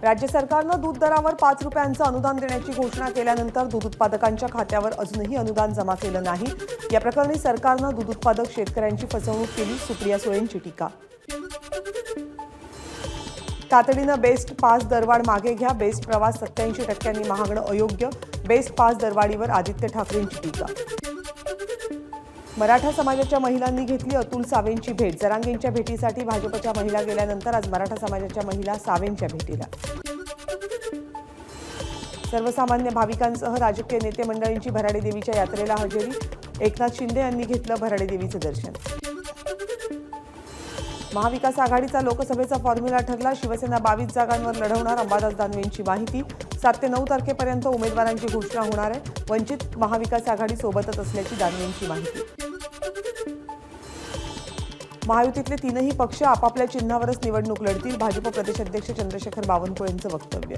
राज्य सरकारनं दूध दरावर 5 रुपयांचं अनुदान देण्याची घोषणा केल्यानंतर दूध उत्पादकांच्या खात्यावर अजूनही अनुदान जमा केलं नाही। या प्रकरणी सरकारनं दूध उत्पादक शेतकऱ्यांची फसवणूक केली, सुप्रिया सुळेंची टीका। तातडीनं बेस्ट पास दरवाढ मागे घ्या, बेस्ट प्रवास 87% महागणं अयोग्य, बेस्ट पास दरवाढीवर आदित्य ठाकरेंची टीका। मराठा समाजाच्या महिलांनी घेतली अतुल सावेंची भेट। जरांगेंच्या भेटीसाठी भाजपच्या महिला गेल्यानंतर आज मराठा समाजाच्या महिला सावेंच्या भेटीला। सर्वसामान्य भाविकांसह राजकीय नेते मंडळींची भराडी देवीच्या यात्रेला हजेरी। एकनाथ शिंदे यांनी घेतलं भराडी देवीचं दर्शन। महाविकास आघाडीचा लोकसभेचा फॉर्म्युला ठरला। शिवसेना 22 जागांवर लढवणार, अंबादास दानवेंची माहिती। 7 ते 9 तारखेपर्यंत उमेदवारांची घोषणा होणार आहे। वंचित महाविकास आघाडी सोबतच असल्याची दानवेंची माहिती। महायुतीतले तीनही पक्ष आपापल्या चिन्हावरच निवडणूक लढतील, भाजप प्रदेशाध्यक्ष चंद्रशेखर बावनकुळेंचं वक्तव्य।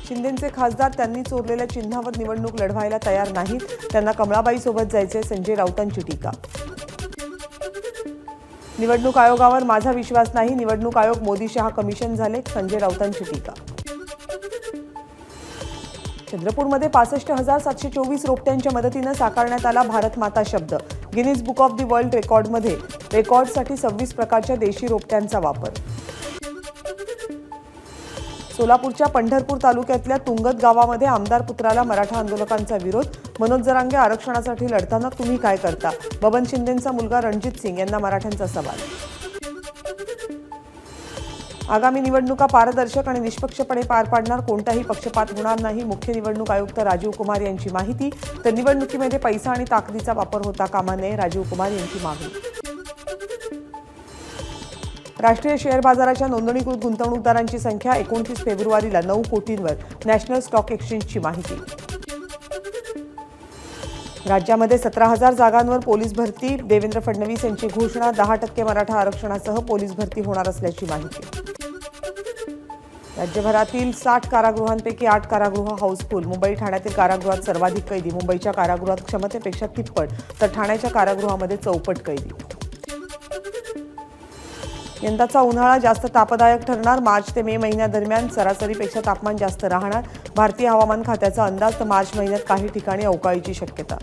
शिंदेंचे खासदार त्यांनी चोरलेल्या चिन्हावर निवडणूक लढवायला तयार नाहीत, त्यांना कमळाबाई सोबत जायचे, संजय राऊतांची टीका। निवडणूक आयोगावर माझा विश्वास नाही, निवडणूक आयोग मोदी शहा कमिशन झाले, संजय राऊतांची टीका। चंद्रपूरमध्ये 65,724 रोपट्यांच्या मदतीनं साकारण्यात आला भारत माता शब्द। Guinness book of the world रेकॉर्डमध्ये रेकॉर्डसाठी 26 प्रकारच्या देशी रोपट्यांचा वापर। सोलापूरच्या पंढरपूर तालुक्यातल्या तुंगत गावामध्ये आमदार पुत्राला मराठा आंदोलकांचा विरोध। मनोज जरांगे आरक्षणासाठी लढताना तुम्ही काय करता? बबन शिंदेंचा मुलगा रणजित सिंग यांना मराठ्यांचा सवाल। आगामी निवडणुका पारदर्शक आणि निष्पक्षपणे पार पाडणार, कोणताही पक्षपात होणार नाही, मुख्य निवडणूक आयुक्त राजीव कुमार यांची माहिती। तर निवडणुकीमध्ये पैसा आणि ताकदीचा वापर होता कामा नये, राजीव कुमार यांची मागणी। राष्ट्रीय शेअर बाजाराच्या नोंदणीकृत गुंतवणूकदारांची संख्या 29 फेब्रुवारीला 9 कोटींवर, नॅशनल स्टॉक एक्सचेंजची माहिती। राज्यामध्ये 17,000 जागांवर पोलीस भरती, देवेंद्र फडणवीस यांची घोषणा। 10% मराठा आरक्षणासह पोलीस भरती होणार असल्याची माहिती। राज्यभरातील 60 कारागृहांपैकी 8 कारागृह हाऊसफुल। मुंबई ठाण्यातील कारागृहात सर्वाधिक कैदी, मुंबईच्या कारागृहात क्षमतेपेक्षा तिप्पट, तर ठाण्याच्या कारागृहामध्ये चौपट कैदी। यंदाचा उन्हाळा जास्त तापदायक ठरणार, मार्च ते मे महिन्यादरम्यान सरासरीपेक्षा तापमान जास्त राहणार, भारतीय हवामान खात्याचा अंदाज। तर मार्च महिन्यात काही ठिकाणी अवकाळीची शक्यता।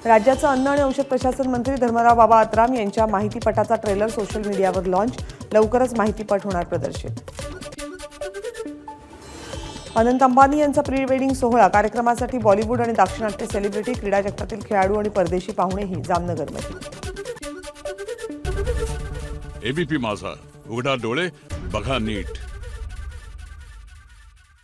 राज्याचा अन्न आणि औषध प्रशासन मंत्री धर्मराव बाबा आत्राम यांच्या माहितीपटाचा ट्रेलर सोशल मीडियावर लॉन्च, लवकरच माहितीपट होणार प्रदर्शित। अनंत अंबानी यांचा प्री वेडिंग सोहळा, कार्यक्रमासाठी बॉलिवूड आणि दाक्षिणात्य सेलिब्रिटी, क्रीडा जगतातील खेळाडू आणि परदेशी पाहुणेही जामनगरमध्ये। एबीपी माझा, उघडा डोळे बघा नीट।